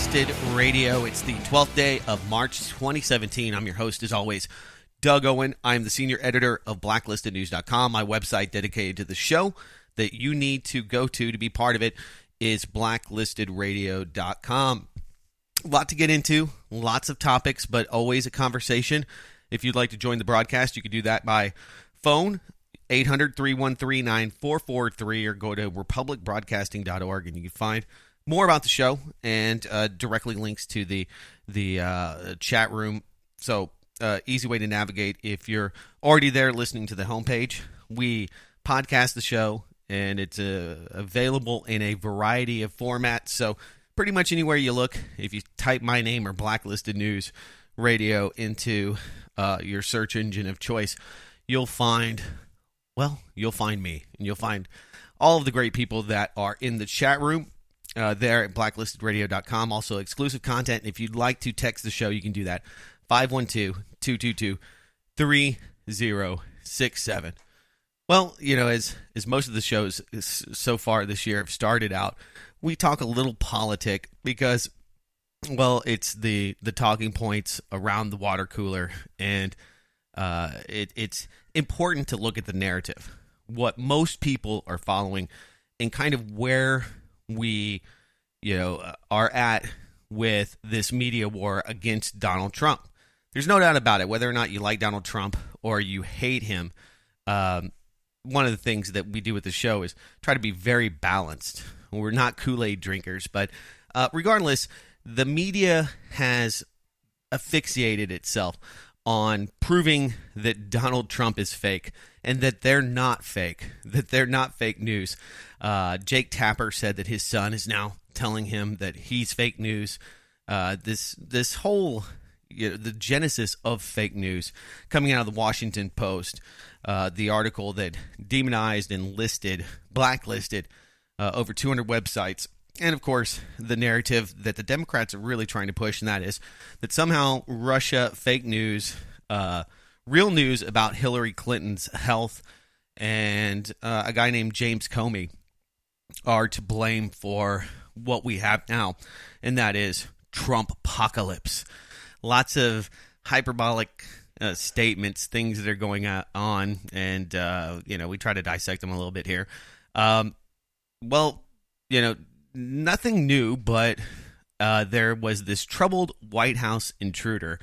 Blacklisted Radio. It's the 12th day of March 2017. I'm your host, as always, Doug Owen. I'm the senior editor of blacklistednews.com. My website dedicated to the show that you need to go to be part of it is blacklistedradio.com. A lot to get into, lots of topics, but always a conversation. If you'd like to join the broadcast, you can do that by phone, 800-313-9443, or go to republicbroadcasting.org, and you can find more about the show and directly links to the chat room. So easy way to navigate if you're already there listening to the homepage. We podcast the show, and it's available in a variety of formats. So pretty much anywhere you look, if you type my name or Blacklisted News Radio into your search engine of choice, you'll find me, and you'll find all of the great people that are in the chat room. There at blacklistedradio.com. Also, exclusive content. If you'd like to text the show, you can do that. 512-222-3067. Well, as most of the shows so far this year have started out, we talk a little politic because, well, it's the talking points around the water cooler, and it's important to look at the narrative, what most people are following, and kind of where we, are at with this media war against Donald Trump. There's no doubt about it, whether or not you like Donald Trump or you hate him. One of the things that we do with the show is try to be very balanced. We're not Kool-Aid drinkers, but regardless, the media has asphyxiated itself on proving that Donald Trump is fake and that they're not fake, that they're not fake news. Jake Tapper said that his son is now telling him that he's fake news. This whole, the genesis of fake news coming out of the Washington Post, the article that demonized and blacklisted over 200 websites. And, of course, the narrative that the Democrats are really trying to push, and that is that somehow Russia, fake news, real news about Hillary Clinton's health, and a guy named James Comey are to blame for what we have now, and that is Trump apocalypse. Lots of hyperbolic statements, things that are going on, and, we try to dissect them a little bit here. Nothing new, but there was this troubled White House intruder,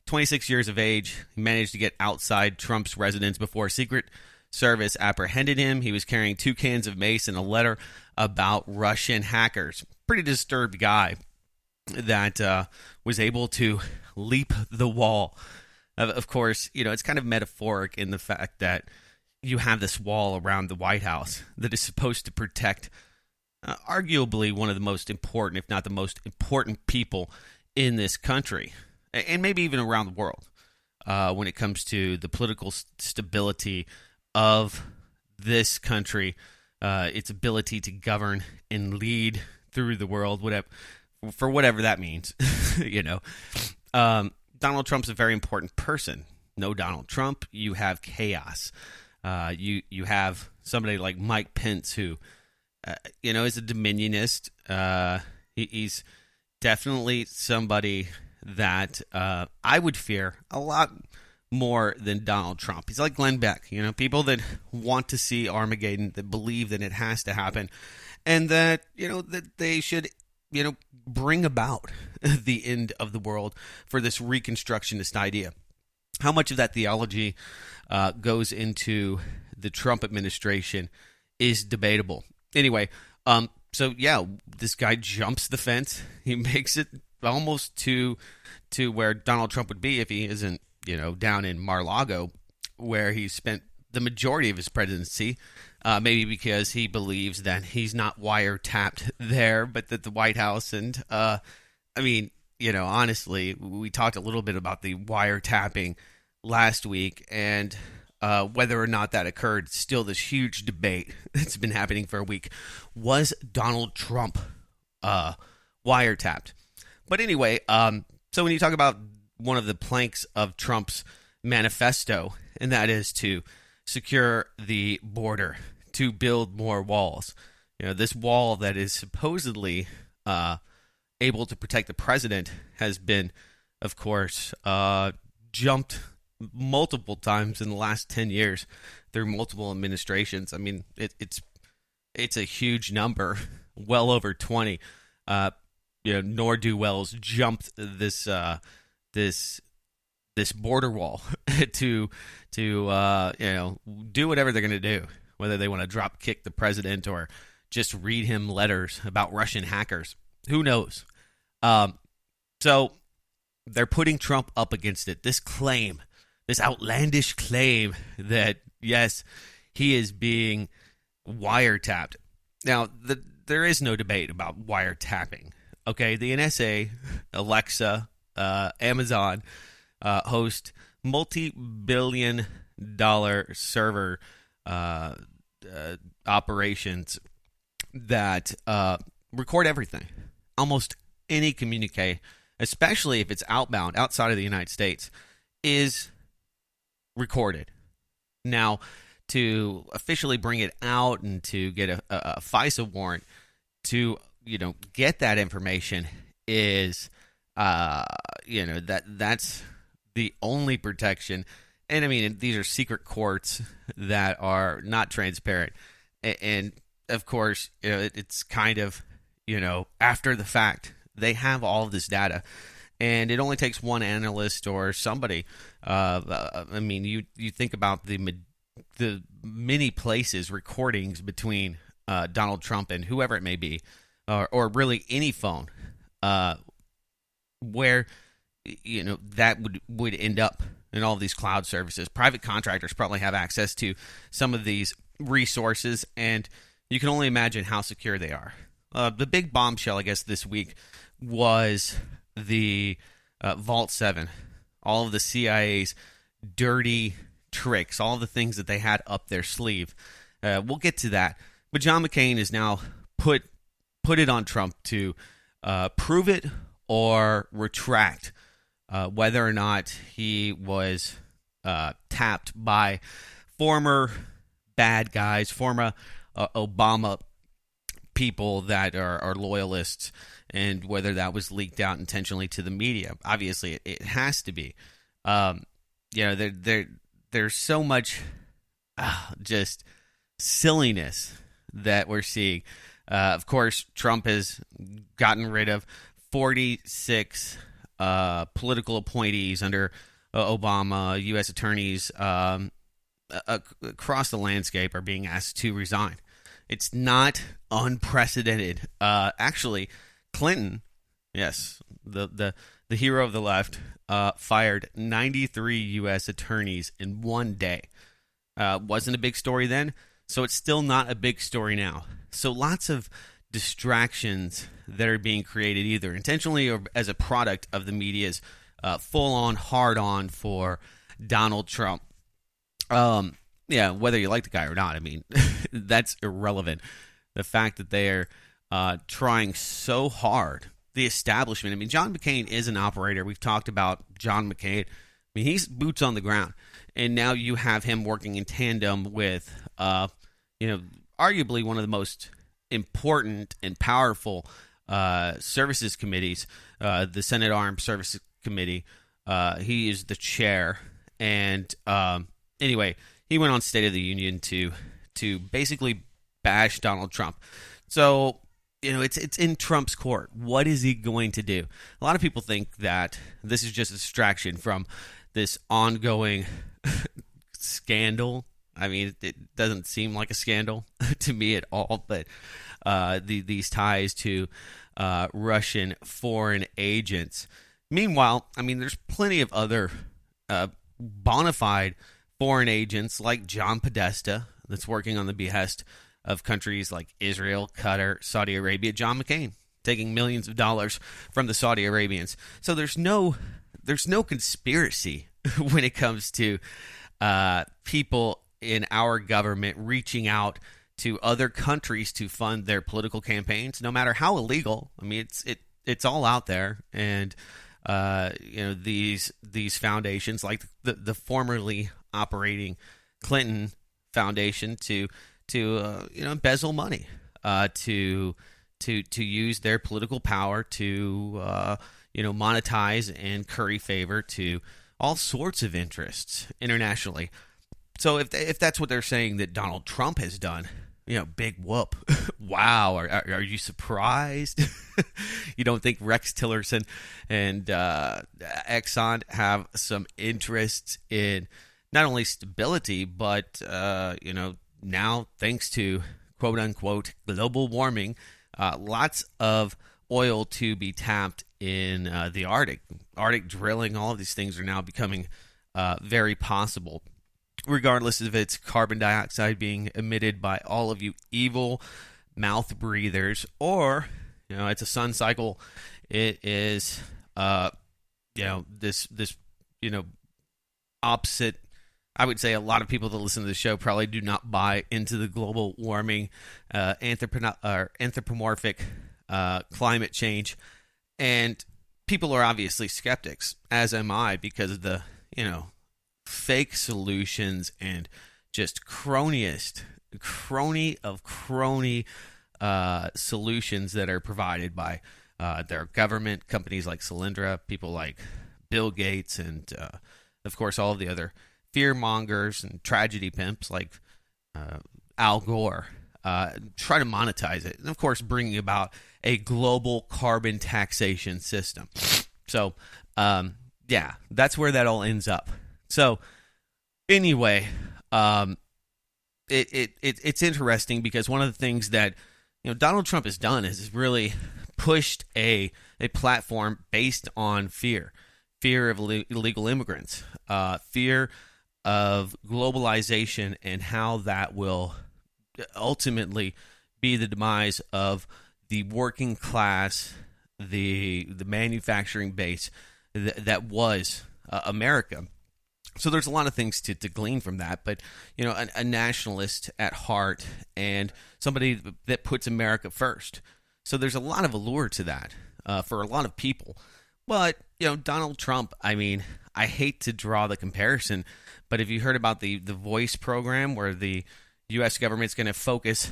26 years of age. He managed to get outside Trump's residence before Secret Service apprehended him. He was carrying 2 cans of mace and a letter about Russian hackers. Pretty disturbed guy that was able to leap the wall. Of course, it's kind of metaphoric in the fact that you have this wall around the White House that is supposed to protect arguably one of the most important, if not the most important people in this country, and maybe even around the world, when it comes to the political stability of this country, its ability to govern and lead through the world, whatever that means. Donald Trump's a very important person. No Donald Trump, you have chaos. You have somebody like Mike Pence who is a dominionist. He's definitely somebody that I would fear a lot more than Donald Trump. He's like Glenn Beck, people that want to see Armageddon, that believe that it has to happen, and that, that they should, bring about the end of the world for this reconstructionist idea. How much of that theology goes into the Trump administration is debatable. Anyway, this guy jumps the fence. He makes it almost to where Donald Trump would be if he isn't, down in Mar-a-Lago, where he spent the majority of his presidency, maybe because he believes that he's not wiretapped there, but that the White House and, honestly, we talked a little bit about the wiretapping last week, and whether or not that occurred, still this huge debate that's been happening for a week. Was Donald Trump wiretapped? But anyway, so when you talk about one of the planks of Trump's manifesto, and that is to secure the border, to build more walls. This wall that is supposedly able to protect the president has been, of course, jumped multiple times in the last 10 years through multiple administrations. I mean, it's a huge number, well over 20. Ne'er-do-wells jumped this border wall to do whatever they're going to do, whether they want to drop kick the president or just read him letters about Russian hackers. Who knows? So they're putting Trump up against it. This outlandish claim that, yes, he is being wiretapped. Now, there is no debate about wiretapping. Okay, the NSA, Alexa, Amazon host multi-billion-dollar server operations that record everything. Almost any communique, especially if it's outbound, outside of the United States, is recorded. Now, to officially bring it out and to get a FISA warrant to get that information is that's the only protection. And I mean, these are secret courts that are not transparent, and of course, it's kind of after the fact. They have all of this data, and it only takes one analyst or somebody. I mean, you think about the many places, recordings between Donald Trump and whoever it may be, or really any phone, where that would end up in all of these cloud services. Private contractors probably have access to some of these resources, and you can only imagine how secure they are. The big bombshell, I guess, this week was the Vault 7, all of the CIA's dirty tricks, all of the things that they had up their sleeve. We'll get to that. But John McCain has now put it on Trump to prove it or retract whether or not he was tapped by former bad guys, former Obama people that are loyalists, and whether that was leaked out intentionally to the media. Obviously, it has to be. There's so much just silliness that we're seeing. Of course, Trump has gotten rid of 46 political appointees under Obama. U.S. attorneys across the landscape are being asked to resign. It's not unprecedented. Actually, Clinton, yes, the hero of the left, fired 93 U.S. attorneys in one day. Wasn't a big story then, so it's still not a big story now. So lots of distractions that are being created either intentionally or as a product of the media's full-on, hard-on for Donald Trump. Whether you like the guy or not, I mean, that's irrelevant. The fact that they are trying so hard, the establishment. I mean, John McCain is an operator. We've talked about John McCain. I mean, he's boots on the ground. And now you have him working in tandem with, arguably one of the most important and powerful services committees, the Senate Armed Services Committee. He is the chair. And anyway, he went on State of the Union to basically bash Donald Trump. So, it's in Trump's court. What is he going to do? A lot of people think that this is just a distraction from this ongoing scandal. I mean, it doesn't seem like a scandal to me at all, but these ties to Russian foreign agents. Meanwhile, I mean, there's plenty of other bona fide foreign agents like John Podesta that's working on the behest of countries like Israel, Qatar, Saudi Arabia. John McCain taking millions of dollars from the Saudi Arabians. So there's no conspiracy when it comes to people in our government reaching out to other countries to fund their political campaigns, no matter how illegal. I mean, it's all out there, and these foundations like the formerly operating Clinton Foundation to embezzle money, to to use their political power to monetize and curry favor to all sorts of interests internationally. So if that's what they're saying that Donald Trump has done, big whoop. Wow, are you surprised? You don't think Rex Tillerson and Exxon have some interests in not only stability, but now thanks to quote unquote global warming, lots of oil to be tapped in the Arctic drilling. All of these things are now becoming very possible, regardless of its carbon dioxide being emitted by all of you evil mouth breathers, or it's a sun cycle. It is this opposite. I would say a lot of people that listen to the show probably do not buy into the global warming, anthropomorphic climate change, and people are obviously skeptics, as am I, because of the fake solutions and just crony of crony solutions that are provided by their government, companies like Solyndra, people like Bill Gates, and of course all of the other fear mongers and tragedy pimps like Al Gore. Try to monetize it, and of course bringing about a global carbon taxation system. So that's where that all ends up. So anyway, it's interesting because one of the things that Donald Trump has done is really pushed a platform based on fear of illegal immigrants, fear of globalization, and how that will ultimately be the demise of the working class, the manufacturing base that was America. So there's a lot of things to glean from that, but a nationalist at heart and somebody that puts America first. So there's a lot of allure to that for a lot of people. But Donald Trump, I mean, I hate to draw the comparison, but have you heard about the Voice program where the U.S. government's going to focus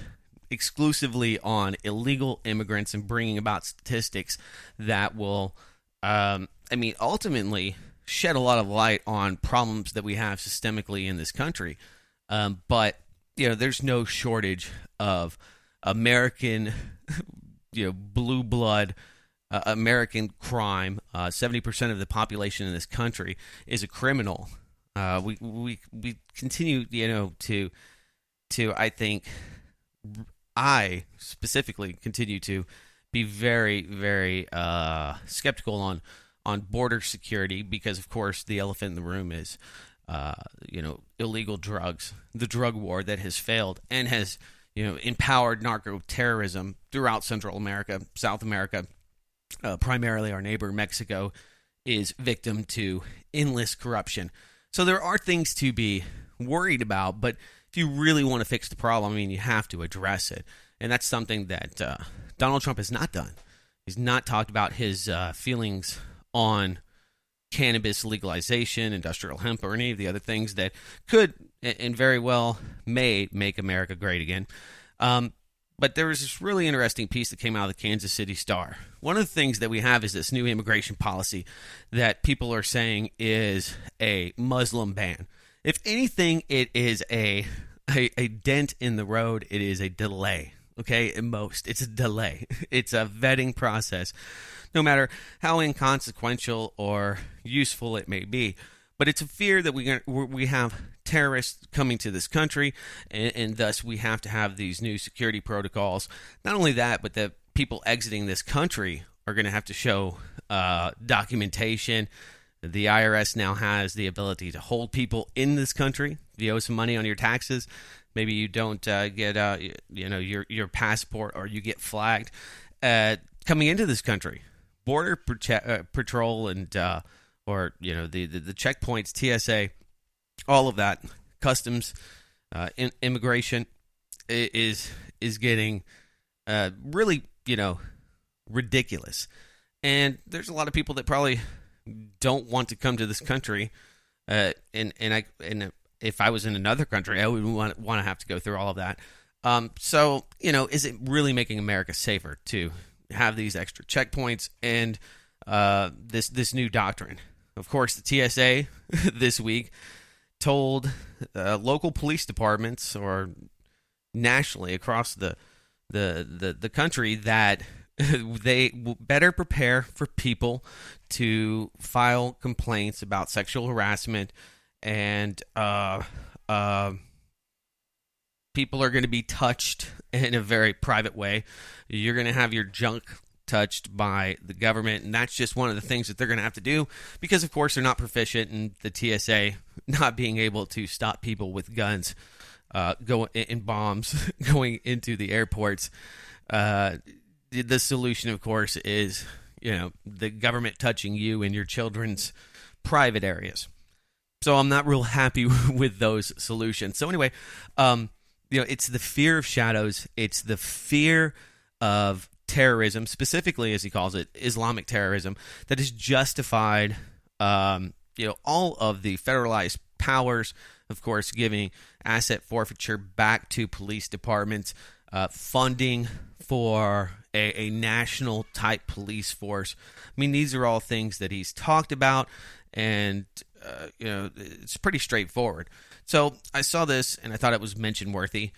exclusively on illegal immigrants and bringing about statistics that will, ultimately shed a lot of light on problems that we have systemically in this country. But there's no shortage of American, blue blood, American crime. 70% of the population in this country is a criminal. We continue, to I think, I specifically continue to be very, very skeptical on border security because, of course, the elephant in the room is, illegal drugs, the drug war that has failed and has, empowered narco-terrorism throughout Central America, South America. Primarily our neighbor Mexico is victim to endless corruption. So there are things to be worried about, but if you really want to fix the problem, you have to address it. And that's something that Donald Trump has not done. He's not talked about his feelings on cannabis legalization, industrial hemp, or any of the other things that could and very well may make America great again. But there was this really interesting piece that came out of the Kansas City Star. One of the things that we have is this new immigration policy that people are saying is a Muslim ban. If anything, it is a dent in the road. It is a delay. Okay, at most, it's a delay. It's a vetting process, no matter how inconsequential or useful it may be. But it's a fear that we have terrorists coming to this country, and thus we have to have these new security protocols. Not only that, but the people exiting this country are going to have to show documentation. The IRS now has the ability to hold people in this country. If you owe some money on your taxes, maybe you don't get your passport, or you get flagged coming into this country. Border patrol and or the checkpoints, TSA, all of that, customs, immigration is getting really ridiculous. And there's a lot of people that probably don't want to come to this country, and if I was in another country, I would want to have to go through all of that. So, is it really making America safer to have these extra checkpoints and this new doctrine? Of course, the TSA this week told local police departments or nationally across the country that they better prepare for people to file complaints about sexual harassment, and people are going to be touched in a very private way. You're going to have your junk touched by the government, and that's just one of the things that they're going to have to do because, of course, they're not proficient in the TSA not being able to stop people with guns in bombs going into the airports. The solution, of course, is the government touching you in your children's private areas. So I'm not real happy with those solutions. So anyway, it's the fear of shadows. It's the fear of terrorism, specifically, as he calls it, Islamic terrorism, that has justified, all of the federalized powers, of course, giving asset forfeiture back to police departments, funding for a national type police force. I mean, these are all things that he's talked about, and it's pretty straightforward. So I saw this, and I thought it was mention worthy.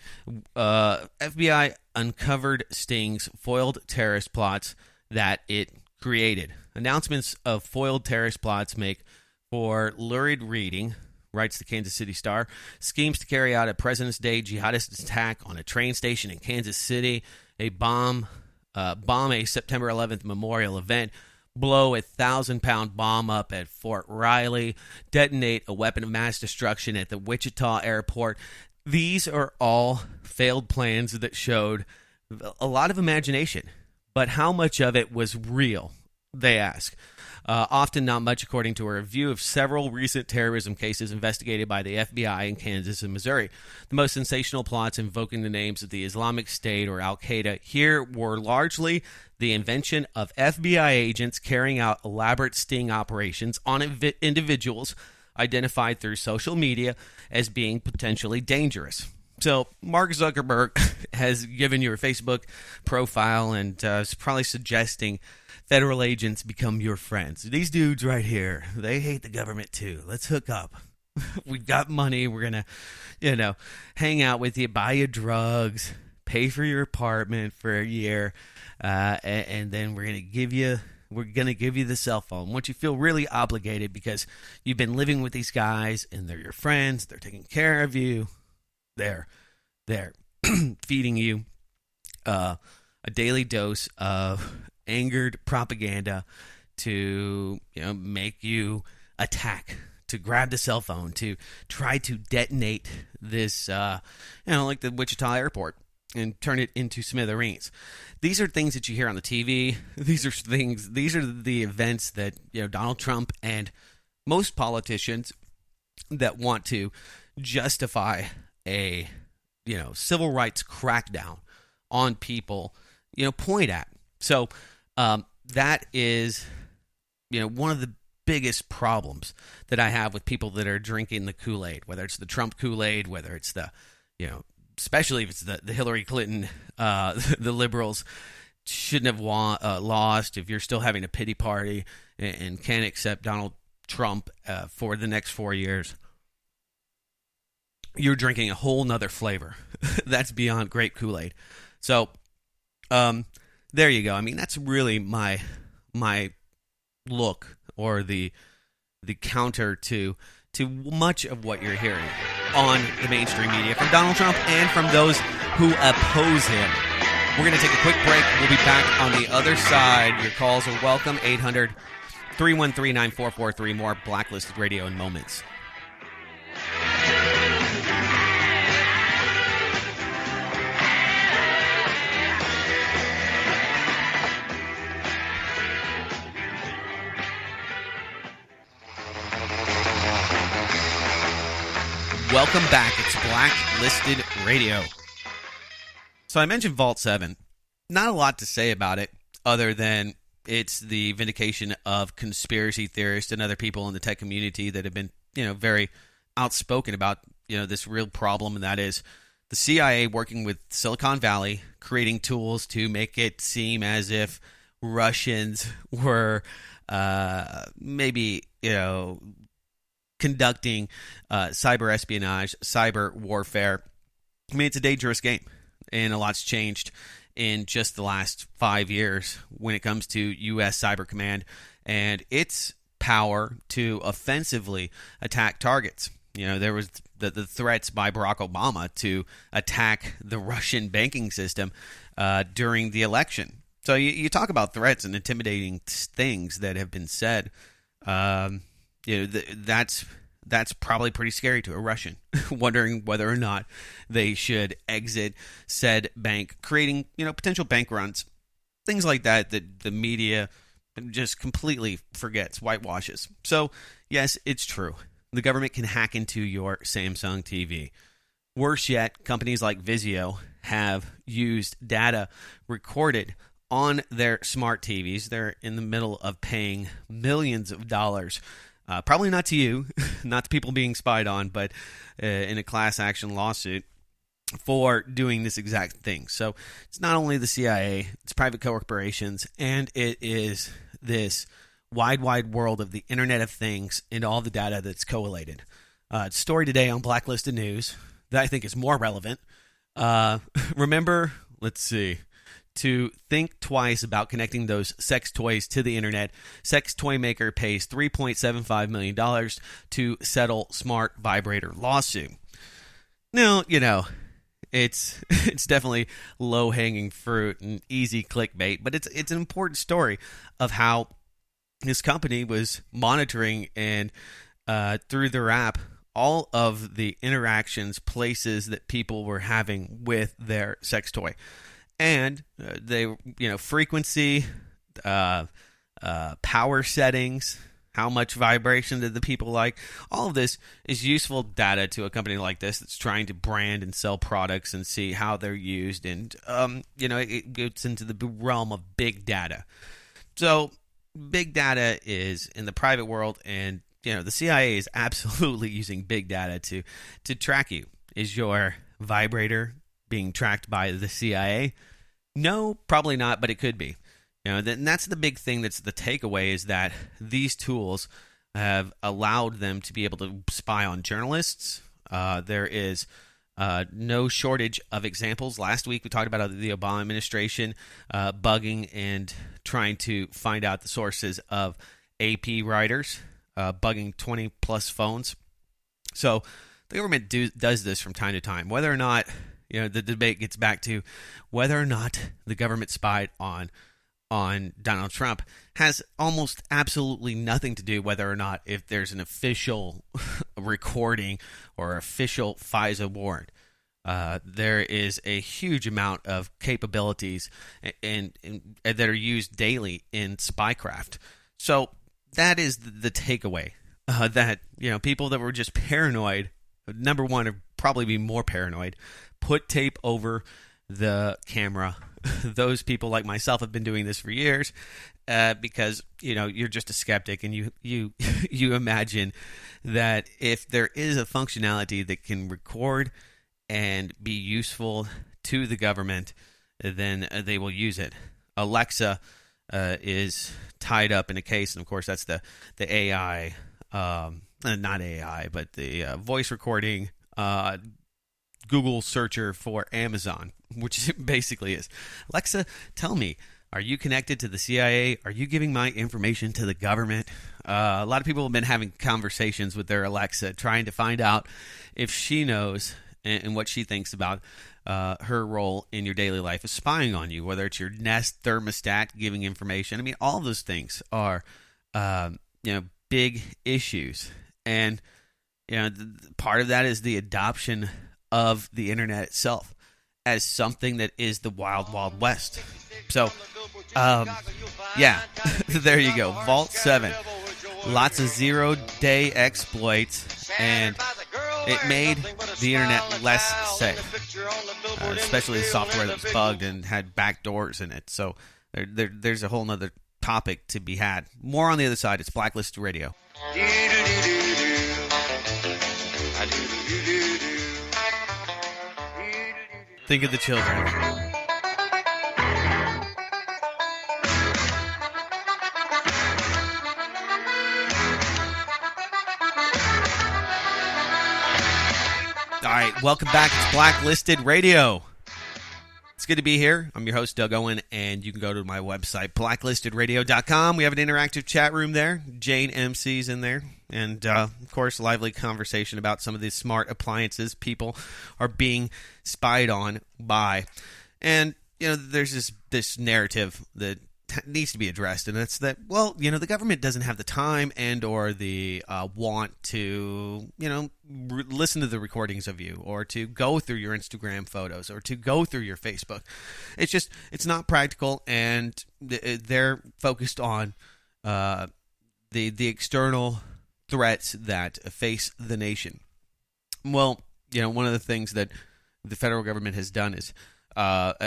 FBI uncovered Sting's foiled terrorist plots that it created. Announcements of foiled terrorist plots make for lurid reading, writes the Kansas City Star. Schemes to carry out a President's Day jihadist attack on a train station in Kansas City, bomb a September 11th memorial event, blow a 1,000-pound bomb up at Fort Riley, detonate a weapon of mass destruction at the Wichita airport. These are all failed plans that showed a lot of imagination, but how much of it was real, they ask. Often not much, according to a review of several recent terrorism cases investigated by the FBI in Kansas and Missouri. The most sensational plots invoking the names of the Islamic State or Al-Qaeda here were largely the invention of FBI agents carrying out elaborate sting operations on individuals identified through social media as being potentially dangerous. So Mark Zuckerberg has given your Facebook profile and is probably suggesting federal agents become your friends. These dudes right here, they hate the government too. Let's hook up. We've got money. We're going to, hang out with you, buy you drugs, pay for your apartment for a year, and then we're going to give you the cell phone. Once you feel really obligated because you've been living with these guys and they're your friends, they're taking care of you, they're feeding you a daily dose of angered propaganda to make you attack, to grab the cell phone, to try to detonate this like the Wichita airport and turn it into smithereens. These are things that you hear on the TV. These are the events that Donald Trump and most politicians that want to justify a civil rights crackdown on people point at. So that is one of the biggest problems that I have with people that are drinking the Kool-Aid, whether it's the Trump Kool-Aid, whether it's the especially if it's the Hillary Clinton, the liberals shouldn't have lost. If you're still having a pity party and can't accept Donald Trump for the next 4 years, you're drinking a whole nother flavor. That's beyond grape Kool-Aid. So there you go. I mean, that's really my look, or the counter to much of what you're hearing on the mainstream media from Donald Trump and from those who oppose him. We're going to take a quick break. We'll be back on the other side. Your calls are welcome. 800-313-9443. More Blacklisted Radio in moments. Welcome back. It's Blacklisted Radio. So I mentioned Vault 7. Not a lot to say about it other than it's the vindication of conspiracy theorists and other people in the tech community that have been, very outspoken about, this real problem, and that is the CIA working with Silicon Valley, creating tools to make it seem as if Russians were maybe, conducting cyber espionage, cyber warfare. I mean, it's a dangerous game, and a lot's changed in just the last 5 years when it comes to U.S. Cyber Command and its power to offensively attack targets. There was the threats by Barack Obama to attack the Russian banking system during the election. So you talk about threats and intimidating things that have been said. That's probably pretty scary to a Russian, wondering whether or not they should exit said bank, creating potential bank runs, things like that the media just completely forgets, whitewashes. So yes, it's true. The government can hack into your Samsung TV. Worse yet, companies like Vizio have used data recorded on their smart TVs. They're in the middle of paying millions of dollars. Probably not to you, not to people being spied on, but in a class action lawsuit for doing this exact thing. So it's not only the CIA, it's private corporations, and it is this wide world of the Internet of Things and all the data that's collated. Story today on Blacklisted News that I think is more relevant. Remember, let's see, to think twice about connecting those sex toys to the internet. Sex toy maker pays $3.75 million to settle smart vibrator lawsuit. Now, it's definitely low-hanging fruit and easy clickbait, but it's an important story of how this company was monitoring and through their app all of the interactions, places that people were having with their sex toy. And they, frequency, power settings, how much vibration did the people like. All of this is useful data to a company like this that's trying to brand and sell products and see how they're used. And, it gets into the realm of big data. So big data is in the private world, and, the CIA is absolutely using big data to track you. Is your vibrator being tracked by the CIA? No, probably not, but it could be. And that's the big thing. That's the takeaway, is that these tools have allowed them to be able to spy on journalists. There is no shortage of examples. Last week we talked about the Obama administration bugging and trying to find out the sources of AP writers, bugging 20 plus phones. So the government does this from time to time. Whether or not, the debate gets back to whether or not the government spied on Donald Trump has almost absolutely nothing to do whether or not if there's an official recording or official FISA warrant. There is a huge amount of capabilities and that are used daily in spycraft. So that is the takeaway, that people that were just paranoid, number one, would probably be more paranoid. Put tape over the camera. Those people like myself have been doing this for years because you're just a skeptic, and you imagine that if there is a functionality that can record and be useful to the government, then they will use it. Alexa is tied up in a case, and of course that's the AI, not AI, but the voice recording Google searcher for Amazon, which it basically is. Alexa, tell me, are you connected to the CIA? Are you giving my information to the government? A lot of people have been having conversations with their Alexa, trying to find out if she knows and what she thinks about her role in your daily life of spying on you, whether it's your Nest thermostat giving information. I mean, all of those things are, big issues. And, part of that is the adoption of the internet itself as something that is the wild, wild west. So, there you go. Vault 7. Lots of zero-day exploits, and it made the internet less safe, especially the software that was bugged and had backdoors in it. So there's a whole nother topic to be had. More on the other side. It's Blacklisted Radio. Think of the children. All right, welcome back. It's Blacklisted Radio. It's good to be here. I'm your host, Doug Owen, and you can go to my website, blacklistedradio.com. We have an interactive chat room there. Jane MC's in there. And, of course, lively conversation about some of these smart appliances people are being spied on by. And, there's this narrative that needs to be addressed, and it's that, the government doesn't have the time and or the want to, listen to the recordings of you, or to go through your Instagram photos, or to go through your Facebook. It's not practical, and they're focused on the external threats that face the nation. Well, one of the things that the federal government has done is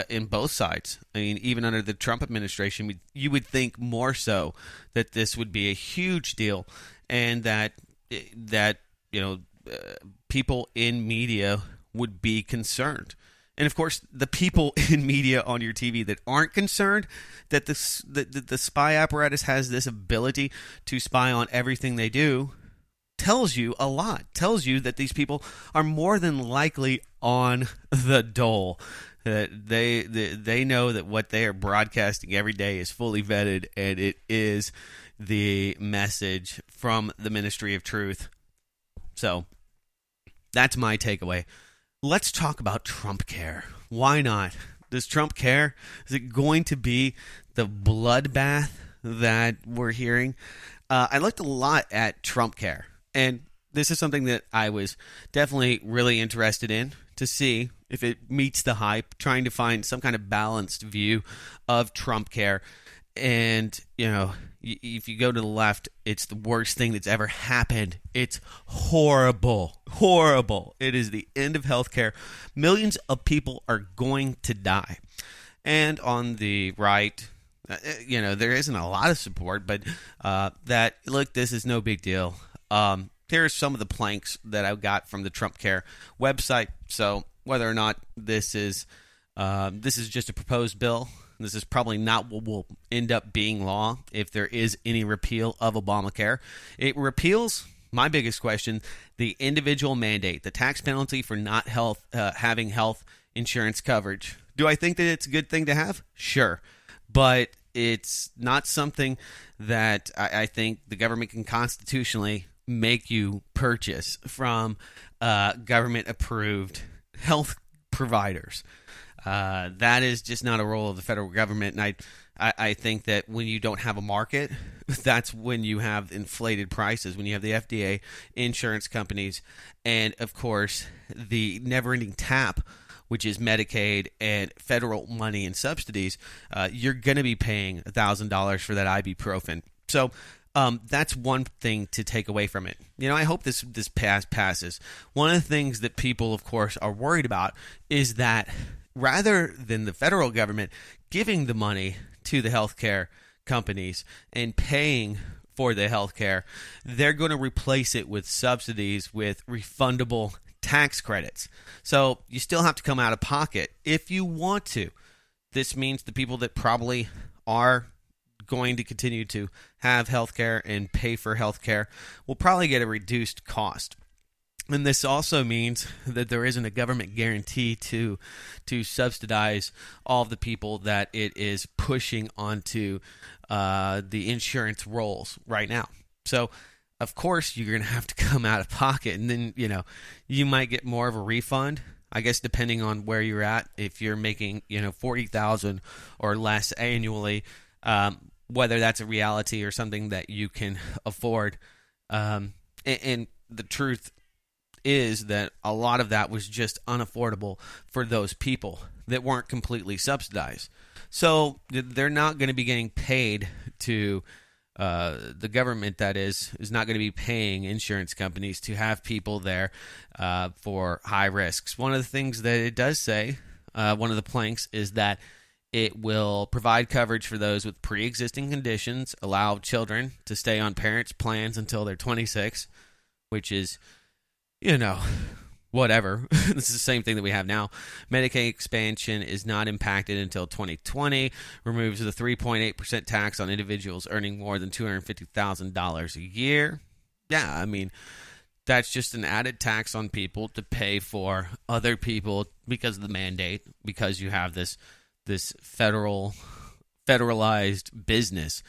in both sides. I mean, even under the Trump administration, you would think more so that this would be a huge deal, and that people in media would be concerned. And of course, the people in media on your TV that aren't concerned that the spy apparatus has this ability to spy on everything they do tells you a lot. Tells you that these people are more than likely on the dole. That they know that what they are broadcasting every day is fully vetted, and it is the message from the Ministry of Truth. So that's my takeaway. Let's talk about TrumpCare. Why not? Does Trump care? Is it going to be the bloodbath that we're hearing? I looked a lot at TrumpCare, and this is something that I was definitely really interested in to see if it meets the hype, trying to find some kind of balanced view of TrumpCare. And, if you go to the left, it's the worst thing that's ever happened. It's horrible. Horrible. It is the end of healthcare. Millions of people are going to die. And on the right, there isn't a lot of support, but this is no big deal. Here's some of the planks that I got from the TrumpCare website. So whether or not this is just a proposed bill, this is probably not what will end up being law if there is any repeal of Obamacare. It repeals, my biggest question, the individual mandate, the tax penalty for not having health insurance coverage. Do I think that it's a good thing to have? Sure. But it's not something that I think the government can constitutionally make you purchase from government-approved health providers. That is just not a role of the federal government, and I think that when you don't have a market, that's when you have inflated prices, when you have the FDA, insurance companies, and, of course, the never-ending tap, which is Medicaid and federal money and subsidies. You're going to be paying $1,000 for that ibuprofen. So that's one thing to take away from it. I hope this passes. One of the things that people, of course, are worried about is that rather than the federal government giving the money to the healthcare companies and paying for the healthcare, they're going to replace it with subsidies, with refundable tax credits. So you still have to come out of pocket if you want to. This means the people that probably are going to continue to have healthcare and pay for healthcare will probably get a reduced cost. And this also means that there isn't a government guarantee to subsidize all of the people that it is pushing onto the insurance rolls right now. So, of course, you're going to have to come out of pocket, and then, you might get more of a refund, I guess, depending on where you're at. If you're making, $40,000 or less annually, whether that's a reality or something that you can afford. And the truth is that a lot of that was just unaffordable for those people that weren't completely subsidized. So they're not going to be getting paid to the government, that is not going to be paying insurance companies to have people there for high risks. One of the things that it does say, one of the planks, is that it will provide coverage for those with pre-existing conditions, allow children to stay on parents' plans until they're 26, which is, whatever. This is the same thing that we have now. Medicaid expansion is not impacted until 2020. Removes the 3.8% tax on individuals earning more than $250,000 a year. Yeah, I mean, that's just an added tax on people to pay for other people because of the mandate, because you have this federalized business.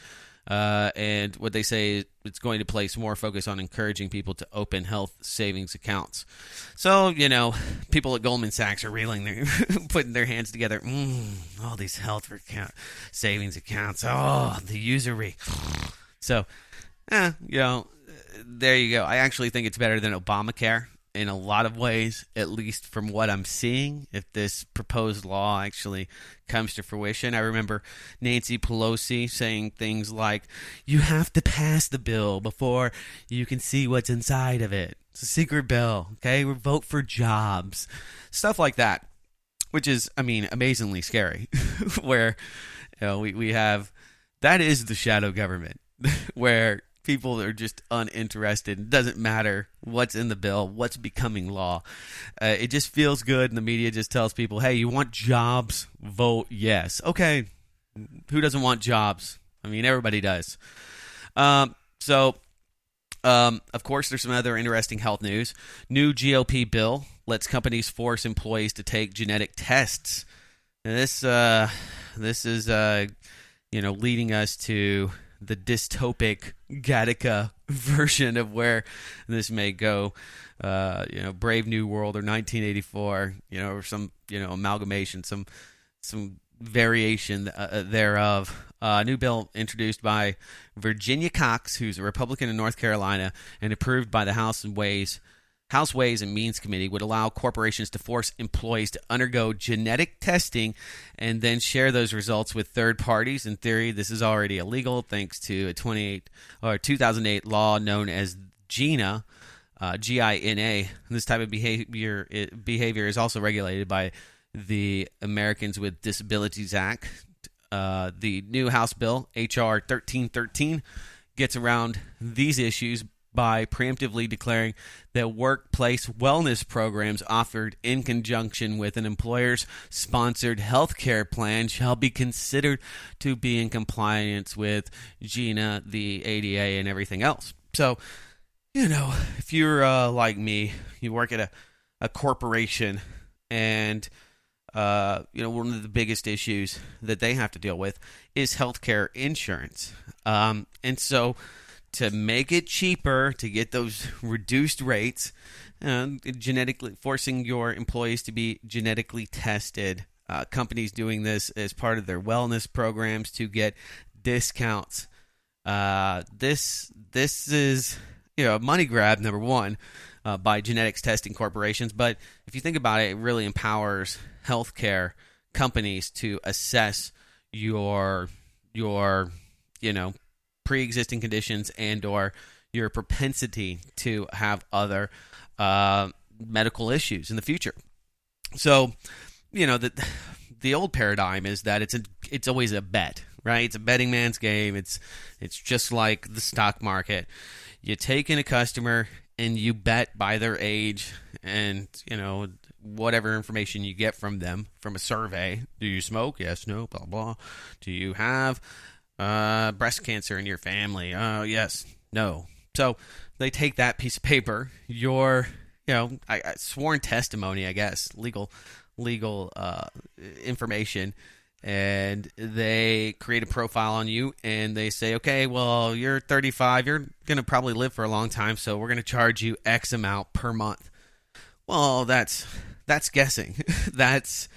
And what they say is it's going to place more focus on encouraging people to open health savings accounts. So, people at Goldman Sachs are putting their hands together. All these health savings accounts. Oh, the usury. So, there you go. I actually think it's better than Obamacare in a lot of ways, at least from what I'm seeing, if this proposed law actually comes to fruition. I remember Nancy Pelosi saying things like, you have to pass the bill before you can see what's inside of it. It's a secret bill, okay? We vote for jobs. Stuff like that, which is, amazingly scary, where we have, that is the shadow government, where people are just uninterested. It doesn't matter what's in the bill, what's becoming law. It just feels good, and the media just tells people, hey, you want jobs? Vote yes. Okay, who doesn't want jobs? Everybody does. Of course, there's some other interesting health news. New GOP bill lets companies force employees to take genetic tests. And this is leading us to the dystopic Gattaca version of where this may go. Brave New World or 1984, or some, amalgamation, some variation thereof. New bill introduced by Virginia Cox, who's a Republican in North Carolina, and approved by the House Ways and Means Committee, would allow corporations to force employees to undergo genetic testing and then share those results with third parties. In theory, this is already illegal thanks to a 2008 law known as GINA, GINA. This type of behavior is also regulated by the Americans with Disabilities Act. The new House bill, H.R. 1313, gets around these issues by preemptively declaring that workplace wellness programs offered in conjunction with an employer's sponsored health care plan shall be considered to be in compliance with GINA, the ADA, and everything else. So, if you're like me, you work at a corporation, and one of the biggest issues that they have to deal with is healthcare insurance. And so to make it cheaper, to get those reduced rates, genetically forcing your employees to be genetically tested. Companies doing this as part of their wellness programs to get discounts. This is a money grab, number one, by genetics testing corporations. But if you think about it, it really empowers healthcare companies to assess your pre-existing conditions and or your propensity to have other medical issues in the future. So, the old paradigm is that it's always a bet, right? It's a betting man's game. It's just like the stock market. You take in a customer and you bet by their age and, whatever information you get from them from a survey. Do you smoke? Yes, no, blah, blah. Do you have breast cancer in your family? Yes, no. So they take that piece of paper, your sworn testimony, I guess, legal information, and they create a profile on you, and they say, okay, well, you're 35, you're going to probably live for a long time, so we're going to charge you X amount per month. Well, that's guessing. that's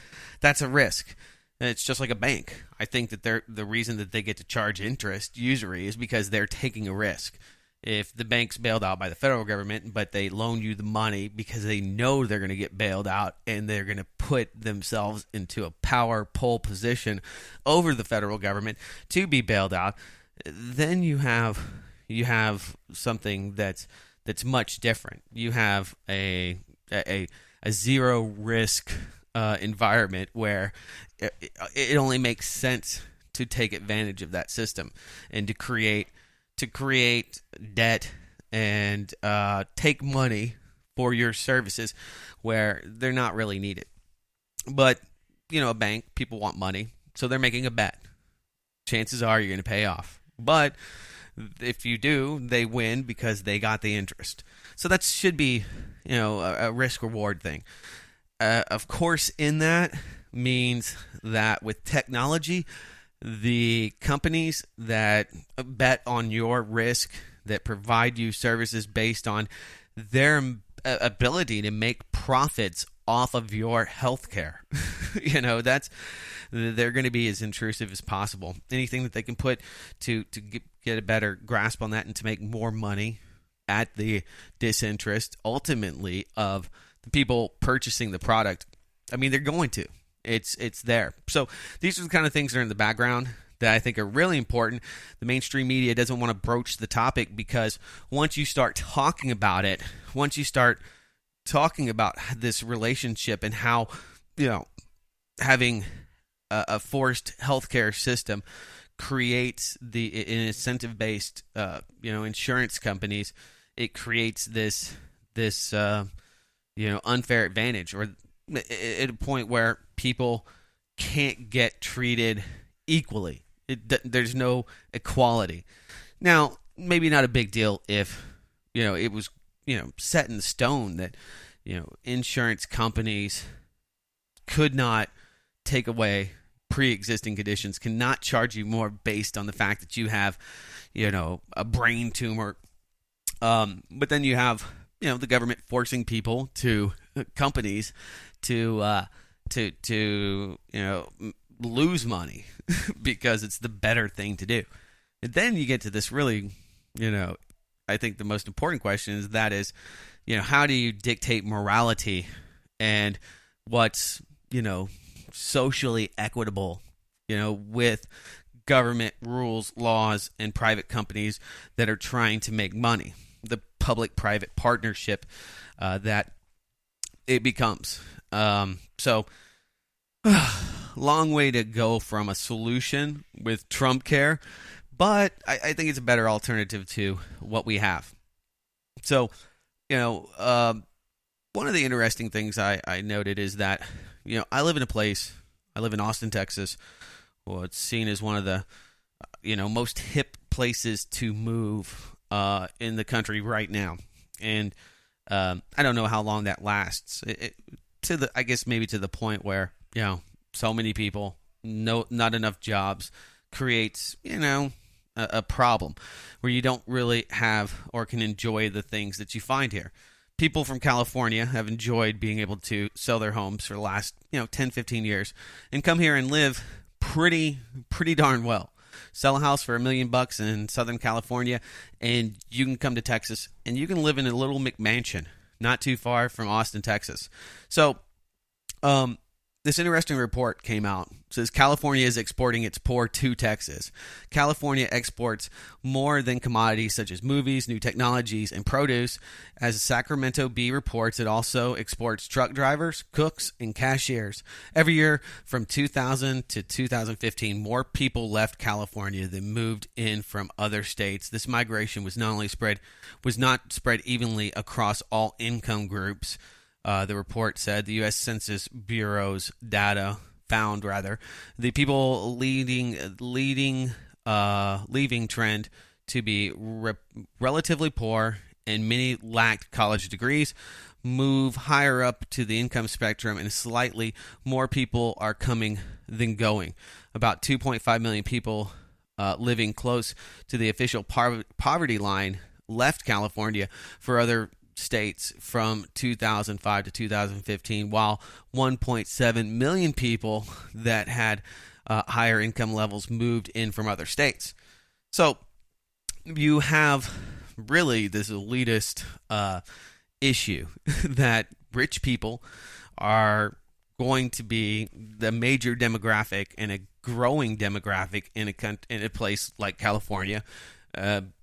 a risk. And it's just like a bank. I think that the reason that they get to charge interest usury is because they're taking a risk. If the bank's bailed out by the federal government, but they loan you the money because they know they're going to get bailed out and they're going to put themselves into a power pole position over the federal government to be bailed out, then you have something that's much different. You have a zero risk environment where it only makes sense to take advantage of that system and to create debt and take money for your services where they're not really needed. But, a bank, people want money, so they're making a bet. Chances are you're going to pay off. But if you do, they win because they got the interest. So that should be, a risk-reward thing. Of course, in that means that with technology, the companies that bet on your risk, that provide you services based on their ability to make profits off of your healthcare, they're going to be as intrusive as possible. Anything that they can put to get a better grasp on that and to make more money at the disinterest, ultimately, of the people purchasing the product. I mean, they're going to. It's there. So these are the kind of things that are in the background that I think are really important. The mainstream media doesn't want to broach the topic because once you start talking about it, once you start talking about this relationship and how, having a forced healthcare system creates an incentive-based, insurance companies, it creates this unfair advantage, or at a point where people can't get treated equally. There's no equality. Now, maybe not a big deal if, it was, set in stone that, insurance companies could not take away pre-existing conditions, cannot charge you more based on the fact that you have, a brain tumor. But then you have, the government forcing people companies to lose money because it's the better thing to do. And then you get to this really, I think the most important question is how do you dictate morality and what's, socially equitable, with government rules, laws, and private companies that are trying to make money. The public-private partnership that it becomes. So, long way to go from a solution with TrumpCare, but I think it's a better alternative to what we have. So, one of the interesting things I noted is that, I live in Austin, Texas. Well, it's seen as one of the, most hip places to move in the country right now. And I don't know how long that lasts. I guess maybe to the point where, so many people, not enough jobs creates, a problem where you don't really have or can enjoy the things that you find here. People from California have enjoyed being able to sell their homes for the last, 10, 15 years and come here and live pretty darn well. Sell a house for $1 million in Southern California, and you can come to Texas and you can live in a little McMansion not too far from Austin, Texas. So, this interesting report came out. It says California is exporting its poor to Texas. California exports more than commodities such as movies, new technologies, and produce. As Sacramento Bee reports, it also exports truck drivers, cooks, and cashiers. Every year from 2000 to 2015, more people left California than moved in from other states. This migration was not spread evenly across all income groups. The report said the U.S. Census Bureau's data found the people leaving trend to be relatively poor, and many lacked college degrees, move higher up to the income spectrum, and slightly more people are coming than going. About 2.5 million people living close to the official poverty line left California for other states from 2005 to 2015, while 1.7 million people that had higher income levels moved in from other states. So you have really this elitist issue that rich people are going to be the major demographic and a growing demographic in a place like California,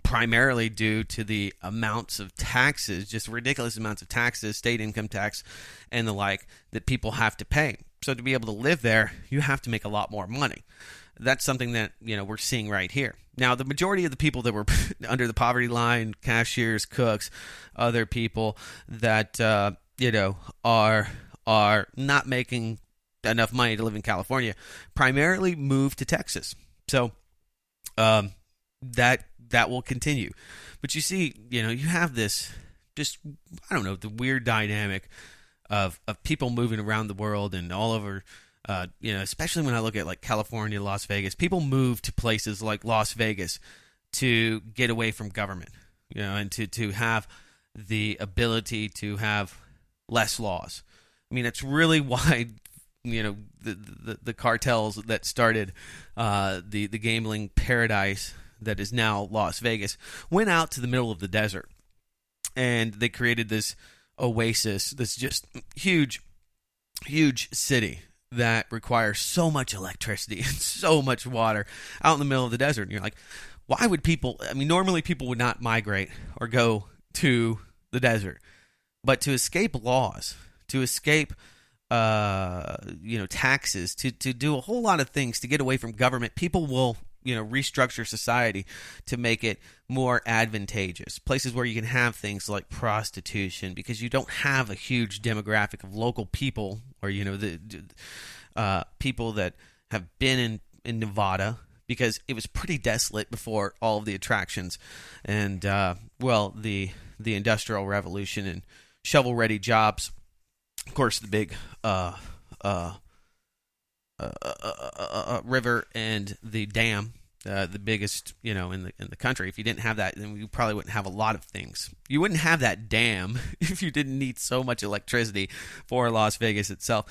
primarily due to the amounts of taxes, just ridiculous amounts of taxes, state income tax and the like, that people have to pay. So to be able to live there, you have to make a lot more money. That's something that, we're seeing right here. Now, the majority of the people that were under the poverty line, cashiers, cooks, other people that are not making enough money to live in California, primarily moved to Texas. So that will continue. But you see, you have this just, I don't know, the weird dynamic of people moving around the world and all over. Especially when I look at like California, Las Vegas, people move to places like Las Vegas to get away from government, and to have the ability to have less laws. I mean, that's really why, the cartels that started the gambling paradise that is now Las Vegas went out to the middle of the desert, and they created this oasis, this just huge city that requires so much electricity and so much water out in the middle of the desert. And you're like, why would people, normally people would not migrate or go to the desert, but to escape laws, to escape, taxes, to do a whole lot of things to get away from government, people will, restructure society to make it more advantageous. Places where you can have things like prostitution because you don't have a huge demographic of local people or, the people that have been in Nevada because it was pretty desolate before all of the attractions and, the Industrial Revolution and shovel-ready jobs. Of course, the big river and the dam, the biggest, in the country. If you didn't have that, then you probably wouldn't have a lot of things. You wouldn't have that dam if you didn't need so much electricity for Las Vegas itself.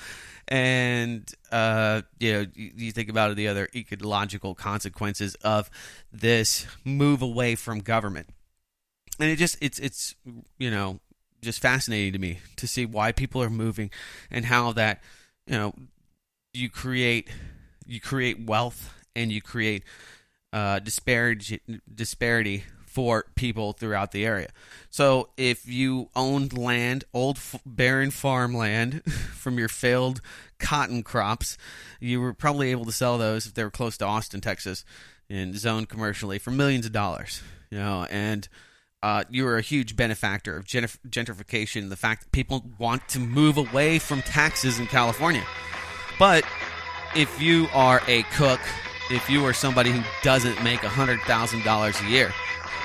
And you think about the other ecological consequences of this move away from government, and it's just fascinating to me to see why people are moving and how that you create wealth and you create disparity for people throughout the area. So if you owned land, old barren farmland from your failed cotton crops, you were probably able to sell those if they were close to Austin, Texas, and zoned commercially for millions of dollars. And you were a huge benefactor of gentrification, the fact that people want to move away from taxes in California. But if you are a cook, if you are somebody who doesn't make $100,000 a year,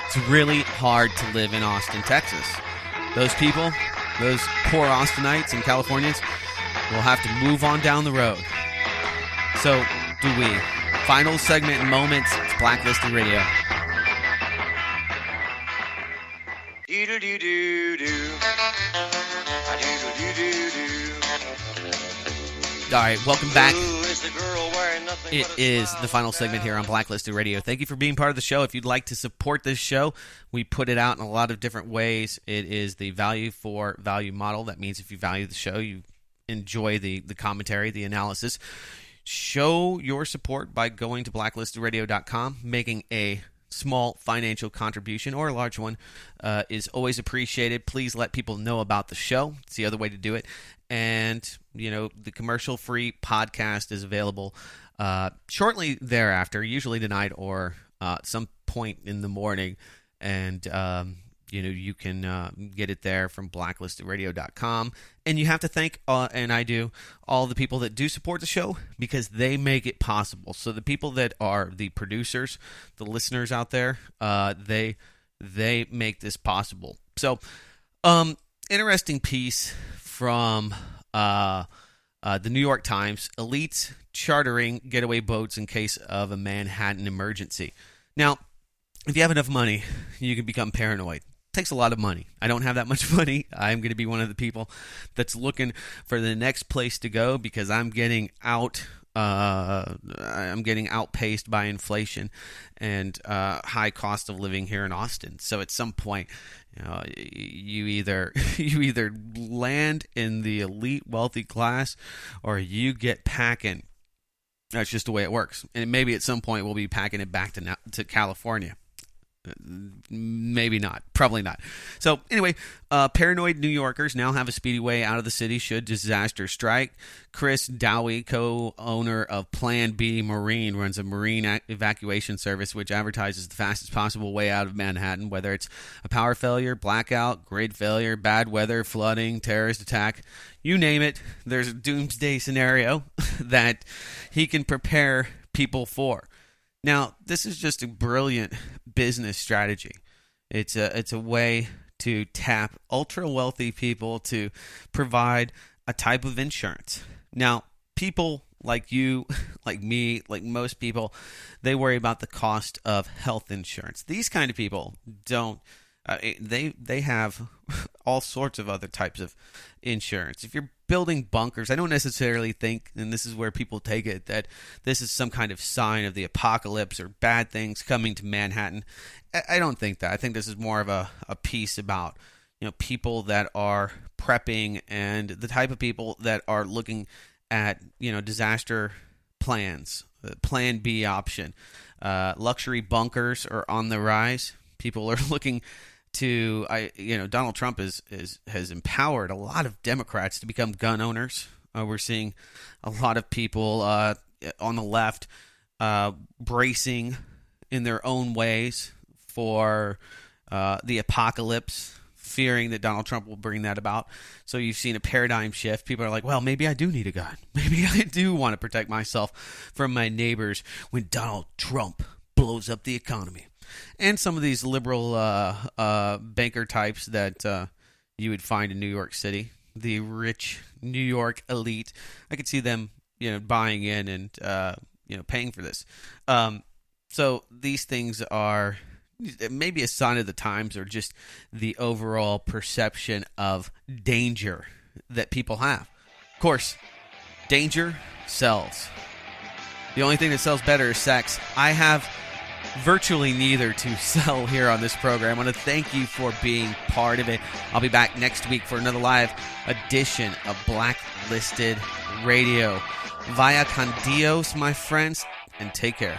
it's really hard to live in Austin, Texas. Those people, those poor Austinites and Californians, will have to move on down the road. So, do we? Final segment and moments. It's Blacklisted Radio. All right, welcome back. It is the final segment here on Blacklisted Radio. Thank you for being part of the show. If you'd like to support this show, we put it out in a lot of different ways. It is the value for value model. That means if you value the show, you enjoy the commentary, the analysis. Show your support by going to blacklistedradio.com, making a small financial contribution or a large one is always appreciated. Please let people know about the show. It's the other way to do it. And, the commercial-free podcast is available shortly thereafter, usually tonight or at some point in the morning. And, you can get it there from blacklistedradio.com. And you have to thank, and I do, all the people that do support the show because they make it possible. So the people that are the producers, the listeners out there, they make this possible. So, interesting piece from the New York Times: elites chartering getaway boats in case of a Manhattan emergency. Now, if you have enough money, you can become paranoid. It takes a lot of money. I don't have that much money. I'm going to be one of the people that's looking for the next place to go because I'm getting outpaced by inflation and high cost of living here in Austin. So at some point, you either land in the elite wealthy class or you get packing. That's just the way it works. And maybe at some point we'll be packing it back to California. Maybe not. Probably not. So anyway, paranoid New Yorkers now have a speedy way out of the city should disaster strike. Chris Dowie, co-owner of Plan B Marine, runs a marine evacuation service which advertises the fastest possible way out of Manhattan, whether it's a power failure, blackout, grid failure, bad weather, flooding, terrorist attack. You name it, there's a doomsday scenario that he can prepare people for. Now, this is just a brilliant business strategy. It's a way to tap ultra-wealthy people to provide a type of insurance. Now, people like you, like me, like most people, they worry about the cost of health insurance. These kind of people don't. They have all sorts of other types of insurance. If you're building bunkers, I don't necessarily think, and this is where people take it, that this is some kind of sign of the apocalypse or bad things coming to Manhattan. I don't think that. I think this is more of a piece about, people that are prepping and the type of people that are looking at, disaster plans, the Plan B option. Luxury bunkers are on the rise. People are looking to, Donald Trump has empowered a lot of Democrats to become gun owners. We're seeing a lot of people on the left bracing in their own ways for the apocalypse, fearing that Donald Trump will bring that about. So you've seen a paradigm shift. People are like, well, maybe I do need a gun. Maybe I do want to protect myself from my neighbors when Donald Trump blows up the economy. And some of these liberal banker types that you would find in New York City, the rich New York elite, I could see them, buying in and paying for this. So these things are maybe a sign of the times, or just the overall perception of danger that people have. Of course, danger sells. The only thing that sells better is sex. I have virtually neither to sell here on this program. I want to thank you for being part of it. I'll be back next week for another live edition of Blacklisted Radio. Via con Dios, my friends, and take care.